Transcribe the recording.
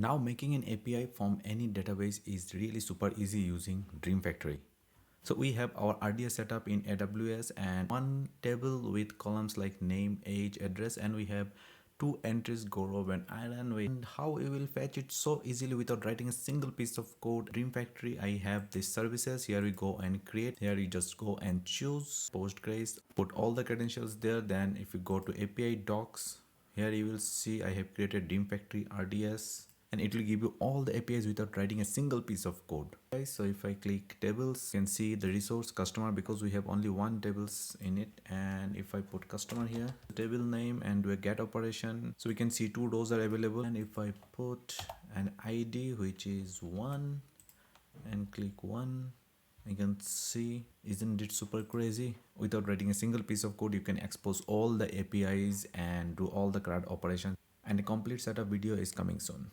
Now making an API from any database is really super easy using Dream Factory. So we have our RDS setup in AWS and one table with columns like name, age, address, and we have two entries Gaurav and Ireland. And how we will fetch it so easily without writing a single piece of code. Dream Factory, I have these services. Here we go and create. Here you just go and choose Postgres, put all the credentials there. Then if you go to API docs, here you will see I have created Dream Factory RDS and it will give you all the APIs without writing a single piece of code. Guys, so if I click tables, you can see the resource customer because we have only one tables in it. And if I put customer here, table name and do a get operation, so we can see two rows are available. And if I put an ID which is 1 and click 1, you can see, isn't it super crazy? Without writing a single piece of code, you can expose all the APIs and do all the CRUD operations. And a complete setup video is coming soon.